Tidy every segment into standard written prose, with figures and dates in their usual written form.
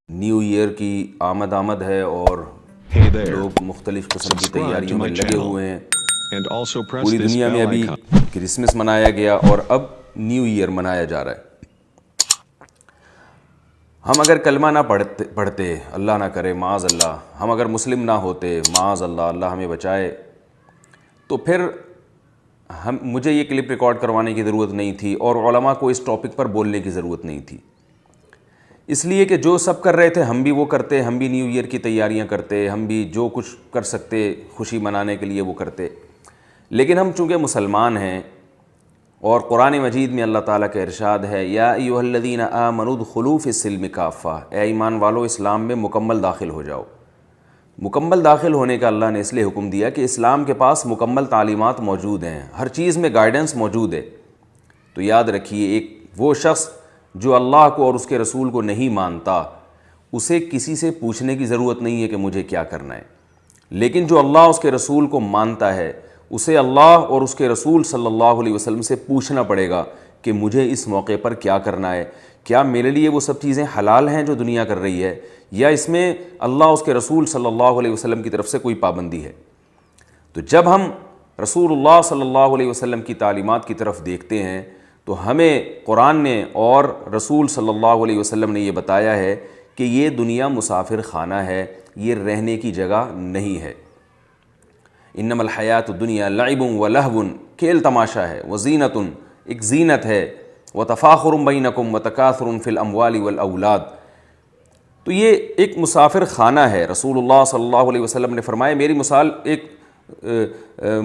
New year کی آمد ہے اور لوگ مختلف قسم کی تیاریوں میں لگے ہوئے ہیں. پوری دنیا میں ابھی کرسمس منایا گیا اور اب نیو ایئر منایا جا رہا ہے. ہم اگر کلمہ نہ پڑھتے اللہ نہ کرے معاذ اللہ، ہم اگر مسلم نہ ہوتے معاذ اللہ، اللہ ہمیں بچائے، تو پھر مجھے یہ کلپ ریکارڈ کروانے کی ضرورت نہیں تھی اور علماء کو اس ٹاپک پر بولنے کی ضرورت نہیں تھی. اس لیے کہ جو سب کر رہے تھے ہم بھی وہ کرتے، ہم بھی نیو ایئر کی تیاریاں کرتے، ہم بھی جو کچھ کر سکتے خوشی منانے کے لیے وہ کرتے. لیکن ہم چونکہ مسلمان ہیں اور قرآن مجید میں اللہ تعالیٰ کا ارشاد ہے یا ایھا الذین آمنوا ادخلوا فی السلم کافہ، اے ایمان والو اسلام میں مکمل داخل ہو جاؤ. مکمل داخل ہونے کا اللہ نے اس لیے حکم دیا کہ اسلام کے پاس مکمل تعلیمات موجود ہیں، ہر چیز میں گائیڈنس موجود ہے. تو یاد رکھیے، ایک وہ شخص جو اللہ کو اور اس کے رسول کو نہیں مانتا، اسے کسی سے پوچھنے کی ضرورت نہیں ہے کہ مجھے کیا کرنا ہے. لیکن جو اللہ اس کے رسول کو مانتا ہے، اسے اللہ اور اس کے رسول صلی اللہ علیہ وسلم سے پوچھنا پڑے گا کہ مجھے اس موقع پر کیا کرنا ہے. کیا میرے لیے وہ سب چیزیں حلال ہیں جو دنیا کر رہی ہے، یا اس میں اللہ اس کے رسول صلی اللہ علیہ وسلم کی طرف سے کوئی پابندی ہے. تو جب ہم رسول اللہ صلی اللہ علیہ وسلم کی تعلیمات کی طرف دیکھتے ہیں تو ہمیں قرآن نے اور رسول صلی اللہ علیہ وسلم نے یہ بتایا ہے کہ یہ دنیا مسافر خانہ ہے، یہ رہنے کی جگہ نہیں ہے. انما الحیات الدنیا لعب و لہو، کھیل تماشا ہے، وزینت، ایک زینت ہے، وتفاخر بینکم وتکاثر فی الاموال والاولاد. تو یہ ایک مسافر خانہ ہے. رسول اللہ صلی اللہ علیہ وسلم نے فرمایا میری مثال ایک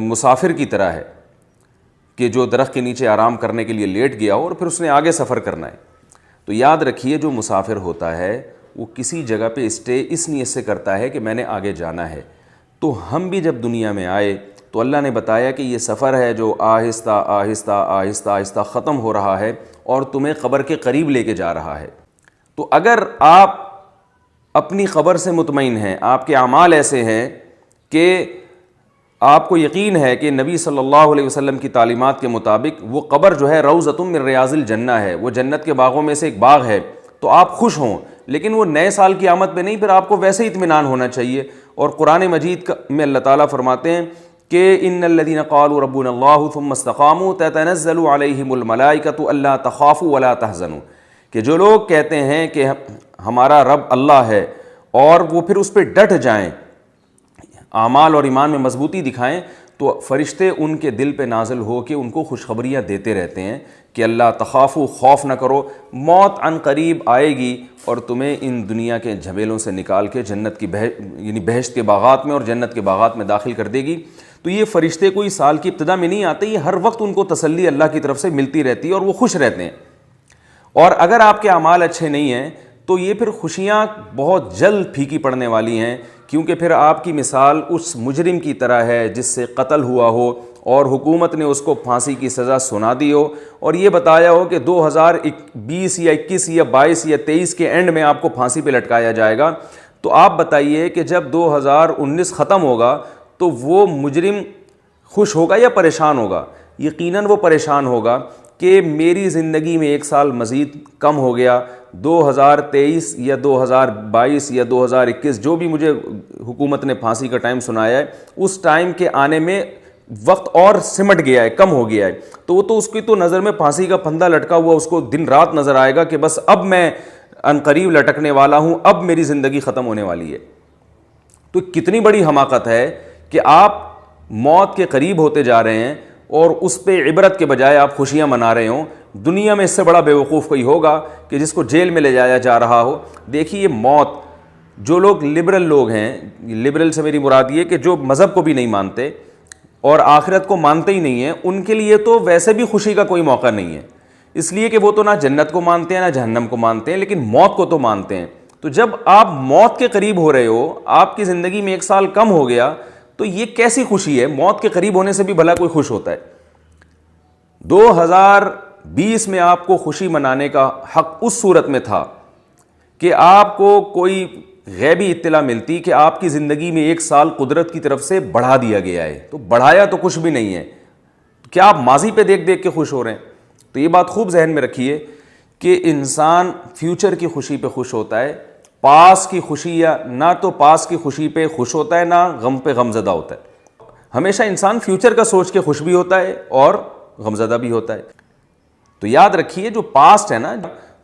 مسافر کی طرح ہے کہ جو درخت کے نیچے آرام کرنے کے لیے لیٹ گیا اور پھر اس نے آگے سفر کرنا ہے. تو یاد رکھیے، جو مسافر ہوتا ہے وہ کسی جگہ پہ اسٹے اس نیت سے کرتا ہے کہ میں نے آگے جانا ہے. تو ہم بھی جب دنیا میں آئے تو اللہ نے بتایا کہ یہ سفر ہے جو آہستہ آہستہ آہستہ آہستہ ختم ہو رہا ہے اور تمہیں قبر کے قریب لے کے جا رہا ہے. تو اگر آپ اپنی قبر سے مطمئن ہیں، آپ کے اعمال ایسے ہیں کہ آپ کو یقین ہے کہ نبی صلی اللہ علیہ وسلم کی تعلیمات کے مطابق وہ قبر جو ہے روضۃ من ریاض الجنہ ہے، وہ جنت کے باغوں میں سے ایک باغ ہے، تو آپ خوش ہوں. لیکن وہ نئے سال کی آمد پہ نہیں، پھر آپ کو ویسے ہی اطمینان ہونا چاہیے. اور قرآن مجید میں اللہ تعالیٰ فرماتے ہیں کہ ان الذین قالوا ربنا اللہ ثم استقاموا تتنزل علیہم الملائکۃ الا تخافوا ولا تحزنوا، کہ جو لوگ کہتے ہیں کہ ہمارا رب اللہ ہے اور وہ پھر اس پہ ڈٹ جائیں، اعمال اور ایمان میں مضبوطی دکھائیں، تو فرشتے ان کے دل پہ نازل ہو کے ان کو خوشخبریاں دیتے رہتے ہیں کہ اللہ تخافوا، خوف نہ کرو، موت عن قریب آئے گی اور تمہیں ان دنیا کے جھمیلوں سے نکال کے جنت کی یعنی بہشت کے باغات میں اور جنت کے باغات میں داخل کر دے گی. تو یہ فرشتے کوئی سال کی ابتدا میں نہیں آتے، یہ ہر وقت ان کو تسلی اللہ کی طرف سے ملتی رہتی ہے اور وہ خوش رہتے ہیں. اور اگر آپ کے اعمال اچھے نہیں ہیں تو یہ پھر خوشیاں بہت جلد پھیکی پڑنے والی ہیں، کیونکہ پھر آپ کی مثال اس مجرم کی طرح ہے جس سے قتل ہوا ہو اور حکومت نے اس کو پھانسی کی سزا سنا دی ہو اور یہ بتایا ہو کہ 2020 یا 21 یا 22 یا 23 کے اینڈ میں آپ کو پھانسی پہ لٹکایا جائے گا. تو آپ بتائیے کہ جب 2019 ختم ہوگا تو وہ مجرم خوش ہوگا یا پریشان ہوگا؟ یقیناً وہ پریشان ہوگا کہ میری زندگی میں ایک سال مزید کم ہو گیا، 2023 یا 2022 یا 2021 جو بھی مجھے حکومت نے پھانسی کا ٹائم سنایا ہے، اس ٹائم کے آنے میں وقت اور سمٹ گیا ہے، کم ہو گیا ہے. تو وہ تو اس کی تو نظر میں پھانسی کا پھندا لٹکا ہوا اس کو دن رات نظر آئے گا کہ بس اب میں عنقریب لٹکنے والا ہوں، اب میری زندگی ختم ہونے والی ہے. تو کتنی بڑی حماقت ہے کہ آپ موت کے قریب ہوتے جا رہے ہیں اور اس پہ عبرت کے بجائے آپ خوشیاں منا رہے ہوں. دنیا میں اس سے بڑا بیوقوف کوئی ہوگا کہ جس کو جیل میں لے جایا جا رہا ہو. دیکھیے موت، جو لوگ لبرل لوگ ہیں، لبرل سے میری مراد یہ کہ جو مذہب کو بھی نہیں مانتے اور آخرت کو مانتے ہی نہیں ہیں، ان کے لیے تو ویسے بھی خوشی کا کوئی موقع نہیں ہے، اس لیے کہ وہ تو نہ جنت کو مانتے ہیں نہ جہنم کو مانتے ہیں، لیکن موت کو تو مانتے ہیں. تو جب آپ موت کے قریب ہو رہے ہو، آپ کی زندگی میں ایک سال کم ہو گیا، تو یہ کیسی خوشی ہے؟ موت کے قریب ہونے سے بھی بھلا کوئی خوش ہوتا ہے؟ 2020 میں آپ کو خوشی منانے کا حق اس صورت میں تھا کہ آپ کو کوئی غیبی اطلاع ملتی کہ آپ کی زندگی میں ایک سال قدرت کی طرف سے بڑھا دیا گیا ہے. تو بڑھایا تو کچھ بھی نہیں ہے، کیا آپ ماضی پہ دیکھ دیکھ کے خوش ہو رہے ہیں؟ تو یہ بات خوب ذہن میں رکھیے کہ انسان فیوچر کی خوشی پہ خوش ہوتا ہے، پاس کی خوشی یا نہ تو پاس کی خوشی پہ خوش ہوتا ہے نہ غم پہ غم زدہ ہوتا ہے. ہمیشہ انسان فیوچر کا سوچ کے خوش بھی ہوتا ہے اور غم زدہ بھی ہوتا ہے. تو یاد رکھیے جو پاسٹ ہے نا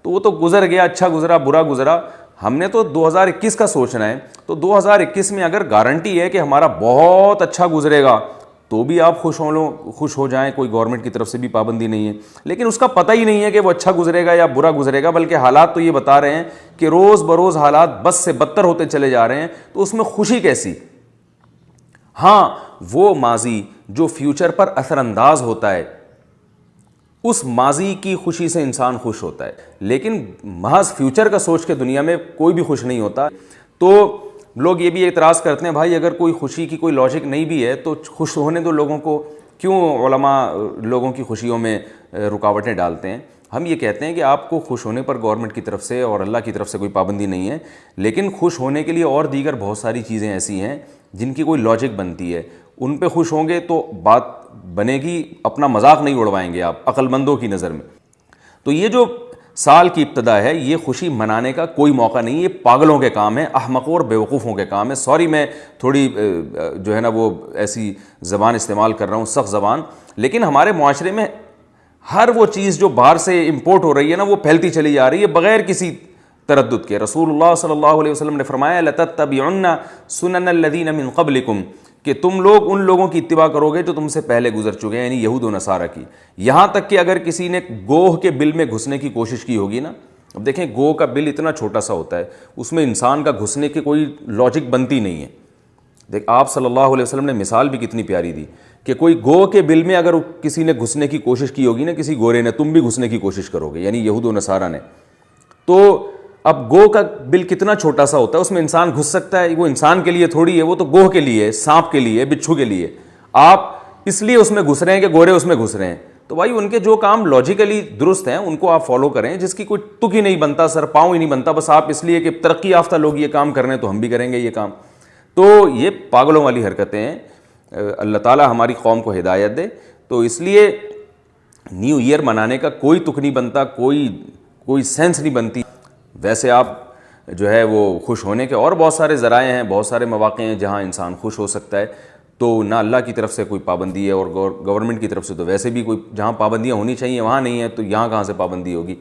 تو وہ تو گزر گیا، اچھا گزرا برا گزرا، ہم نے تو 2021 کا سوچنا ہے. تو 2021 میں اگر گارنٹی ہے کہ ہمارا بہت اچھا گزرے گا تو بھی آپ خوش ہو جائیں، کوئی گورنمنٹ کی طرف سے بھی پابندی نہیں ہے. لیکن اس کا پتہ ہی نہیں ہے کہ وہ اچھا گزرے گا یا برا گزرے گا، بلکہ حالات تو یہ بتا رہے ہیں کہ روز بروز حالات بس سے بدتر ہوتے چلے جا رہے ہیں. تو اس میں خوشی کیسی؟ ہاں وہ ماضی جو فیوچر پر اثر انداز ہوتا ہے، اس ماضی کی خوشی سے انسان خوش ہوتا ہے، لیکن محض فیوچر کا سوچ کے دنیا میں کوئی بھی خوش نہیں ہوتا. تو لوگ یہ بھی اعتراض کرتے ہیں بھائی اگر کوئی خوشی کی کوئی لاجک نہیں بھی ہے تو خوش ہونے دو لوگوں کو، کیوں علماء لوگوں کی خوشیوں میں رکاوٹیں ڈالتے ہیں؟ ہم یہ کہتے ہیں کہ آپ کو خوش ہونے پر گورنمنٹ کی طرف سے اور اللہ کی طرف سے کوئی پابندی نہیں ہے، لیکن خوش ہونے کے لیے اور دیگر بہت ساری چیزیں ایسی ہیں جن کی کوئی لاجک بنتی ہے. ان پہ خوش ہوں گے تو بات بنے گی، اپنا مذاق نہیں اڑوائیں گے آپ عقل مندوں کی نظر میں. تو یہ جو سال کی ابتدا ہے یہ خوشی منانے کا کوئی موقع نہیں، یہ پاگلوں کے کام ہے، احمقوں اور بیوقوفوں کے کام ہے. سوری میں تھوڑی جو ہے نا وہ ایسی زبان استعمال کر رہا ہوں، سخت زبان، لیکن ہمارے معاشرے میں ہر وہ چیز جو باہر سے امپورٹ ہو رہی ہے نا وہ پھیلتی چلی جا رہی ہے بغیر کسی تردد کے. رسول اللہ صلی اللہ علیہ وسلم نے فرمایا لَتَتَّبِعُنَّ سُنَنَ الَّذِينَ مِن قَبْلِكُمْ، کہ تم لوگ ان لوگوں کی اتباع کرو گے جو تم سے پہلے گزر چکے ہیں، یعنی یہود و نصارہ کی. یہاں تک کہ اگر کسی نے گوہ کے بل میں گھسنے کی کوشش کی ہوگی نا، اب دیکھیں گوہ کا بل اتنا چھوٹا سا ہوتا ہے، اس میں انسان کا گھسنے کی کوئی لاجک بنتی نہیں ہے. دیکھ آپ صلی اللہ علیہ وسلم نے مثال بھی کتنی پیاری دی کہ کوئی گوہ کے بل میں اگر کسی نے گھسنے کی کوشش کی ہوگی نا، کسی گورے نے، تم بھی گھسنے کی کوشش کرو گے، یعنی یہود و نصارہ نے. تو اب گوہ کا بل کتنا چھوٹا سا ہوتا ہے، اس میں انسان گھس سکتا ہے، وہ انسان کے لیے تھوڑی ہے، وہ تو گوہ کے لیے، سانپ کے لیے، بچھو کے لیے. آپ اس لیے اس میں گھس رہے ہیں کہ گورے اس میں گھس رہے ہیں. تو بھائی ان کے جو کام لاجیکلی درست ہیں ان کو آپ فالو کریں، جس کی کوئی تک ہی نہیں بنتا، سر پاؤں ہی نہیں بنتا، بس آپ اس لیے کہ ترقی یافتہ لوگ یہ کام کر رہے ہیں تو ہم بھی کریں گے یہ کام. تو یہ پاگلوں والی حرکتیں ہیں. اللہ تعالی ہماری قوم کو ہدایت دے. تو اس لیے نیو ایئر منانے کا کوئی تک نہیں بنتا، کوئی سینس نہیں بنتی. ویسے آپ جو ہے وہ خوش ہونے کے اور بہت سارے ذرائع ہیں، بہت سارے مواقع ہیں جہاں انسان خوش ہو سکتا ہے. تو نہ اللہ کی طرف سے کوئی پابندی ہے اور گورنمنٹ کی طرف سے تو ویسے بھی کوئی، جہاں پابندیاں ہونی چاہیے وہاں نہیں ہے تو یہاں کہاں سے پابندی ہوگی.